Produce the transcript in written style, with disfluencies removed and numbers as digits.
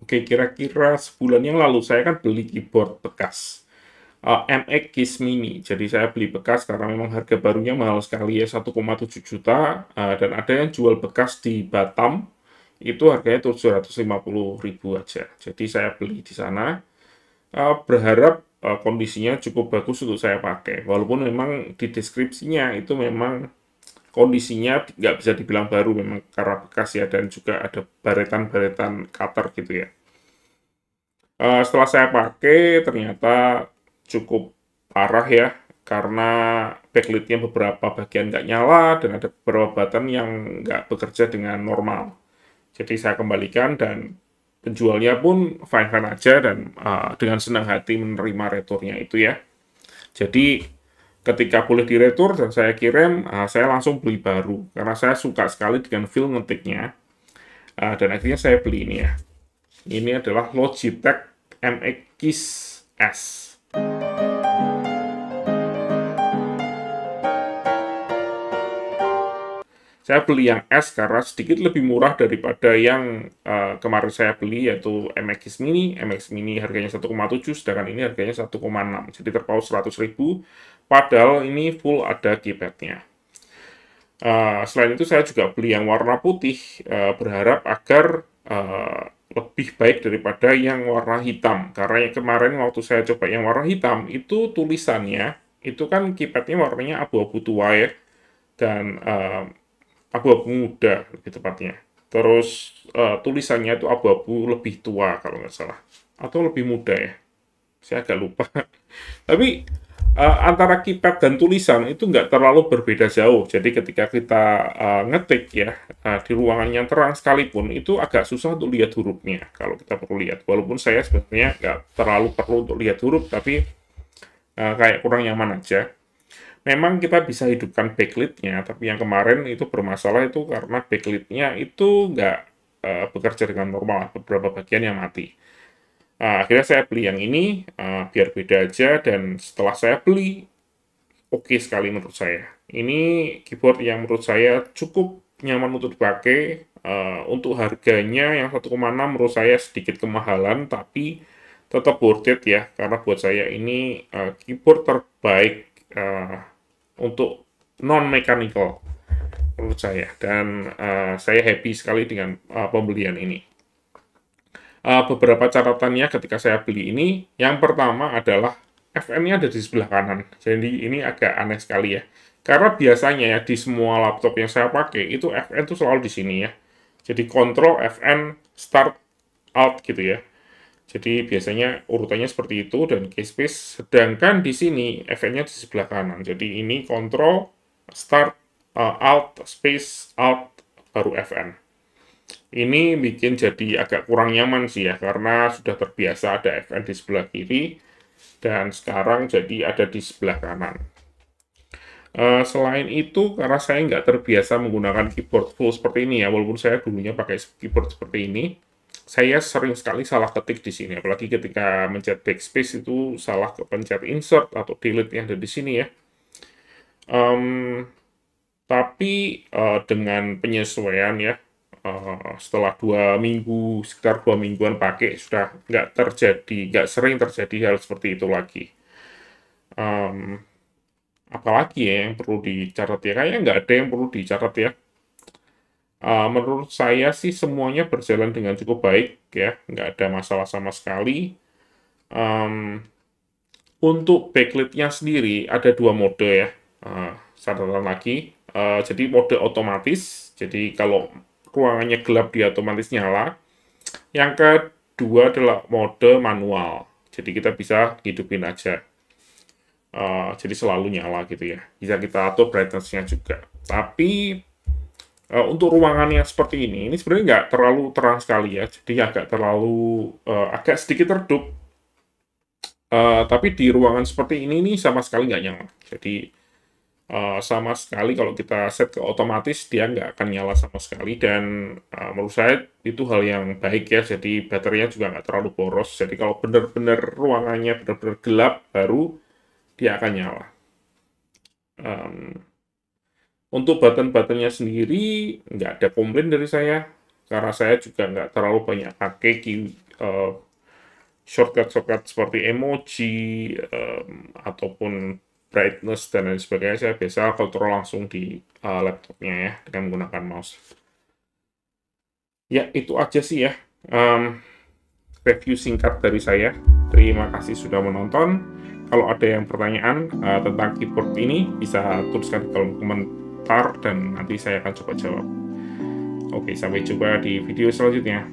Oke, kira-kira sebulan yang lalu saya kan beli keyboard bekas MX Keys Mini. Jadi saya beli bekas karena memang harga barunya mahal sekali ya, 1,7 juta. Dan ada yang jual bekas di Batam, itu harganya 750.000 aja. Jadi saya beli di sana, berharap kondisinya cukup bagus untuk saya pakai. Walaupun memang di deskripsinya itu memang kondisinya nggak bisa dibilang baru, memang karena bekas ya, dan juga ada baretan-baretan cutter gitu ya. Setelah saya pakai ternyata cukup parah ya, karena backlightnya beberapa bagian nggak nyala dan ada beberapa button yang nggak bekerja dengan normal. Jadi saya kembalikan dan penjualnya pun fine-fine aja dan dengan senang hati menerima returnya itu ya. Jadi ketika boleh diretur dan saya kirim, saya langsung beli baru karena saya suka sekali dengan feel ngetiknya. Dan akhirnya saya beli ini ya. Ini adalah Logitech MX Keys S. Saya beli yang S karena sedikit lebih murah daripada yang kemarin saya beli, yaitu MX Mini. MX Mini harganya 1,7, sedangkan ini harganya 1,6. Jadi terpaut 100.000, padahal ini full ada keypadnya. Selain itu saya juga beli yang warna putih, berharap agar lebih baik daripada yang warna hitam. Karena yang kemarin waktu saya coba yang warna hitam, itu tulisannya, itu kan keypadnya warnanya abu-abu tua ya, dan abu-abu muda lebih tepatnya. Terus tulisannya itu abu-abu lebih tua kalau nggak salah. Atau lebih muda ya, saya agak lupa. Tapi antara keypad dan tulisan itu nggak terlalu berbeda jauh. Jadi ketika kita ngetik ya, di ruangan yang terang sekalipun, itu agak susah untuk lihat hurufnya kalau kita perlu lihat. Walaupun saya sebenarnya nggak terlalu perlu untuk lihat huruf, tapi kayak kurang nyaman aja. Memang kita bisa hidupkan backlit-nya, tapi yang kemarin itu bermasalah itu karena backlit-nya itu nggak bekerja dengan normal, beberapa bagian yang mati. Akhirnya saya beli yang ini, biar beda aja, dan setelah saya beli, oke sekali menurut saya. Ini keyboard yang menurut saya cukup nyaman untuk dipakai. Untuk harganya yang 1,6 menurut saya sedikit kemahalan, tapi tetap worth it ya, karena buat saya ini keyboard terbaik untuk non-mechanical menurut saya. Dan saya happy sekali dengan pembelian ini. Beberapa catatannya ketika saya beli ini, yang pertama adalah FN-nya ada di sebelah kanan. Jadi ini agak aneh sekali ya. Karena biasanya ya di semua laptop yang saya pakai itu FN itu selalu di sini ya. Jadi Ctrl FN Start Alt gitu ya. Jadi biasanya urutannya seperti itu dan keyspace. Sedangkan di sini FN-nya di sebelah kanan. Jadi ini Ctrl Start Alt Space Alt baru FN. Ini bikin jadi agak kurang nyaman sih ya, karena sudah terbiasa ada FN di sebelah kiri, dan sekarang jadi ada di sebelah kanan. Selain itu, karena saya nggak terbiasa menggunakan keyboard full seperti ini ya, walaupun saya dulunya pakai keyboard seperti ini, saya sering sekali salah ketik di sini, apalagi ketika mencet backspace itu salah kepencet insert atau delete yang ada di sini ya. Um, tapi dengan penyesuaian ya, setelah 2 minggu, sekitar 2 mingguan pakai, sudah nggak sering terjadi hal seperti itu lagi. Um, Apalagi ya yang perlu dicatat ya, kayaknya nggak ada yang perlu dicatat ya. Menurut saya sih semuanya berjalan dengan cukup baik ya, nggak ada masalah sama sekali. Um, untuk backlit-nya sendiri ada 2 mode ya, catatan lagi. Jadi mode otomatis, jadi kalau ruangannya gelap dia otomatis nyala. Yang kedua adalah mode manual. Jadi kita bisa hidupin aja. Jadi selalu nyala gitu ya. Bisa kita atur brightness-nya juga. Tapi untuk ruangan yang seperti ini sebenarnya nggak terlalu terang sekali ya. Jadi agak sedikit redup. Tapi di ruangan seperti ini nih sama sekali nggak nyala. Jadi sama sekali kalau kita set ke otomatis dia nggak akan nyala sama sekali, dan menurut saya itu hal yang baik ya. Jadi baterainya juga nggak terlalu boros, jadi kalau benar-benar ruangannya benar-benar gelap baru dia akan nyala. Um, untuk button-buttonnya sendiri nggak ada komplain dari saya, karena saya juga nggak terlalu banyak pakai shortcut seperti emoji ataupun brightness dan lain sebagainya, saya biasa kontrol langsung di laptopnya ya dengan menggunakan mouse. Ya, itu aja sih ya review singkat dari saya. Terima kasih sudah menonton. Kalau ada yang pertanyaan tentang keyboard ini, bisa tuliskan di kolom komentar dan nanti saya akan coba jawab. Oke, sampai jumpa di video selanjutnya.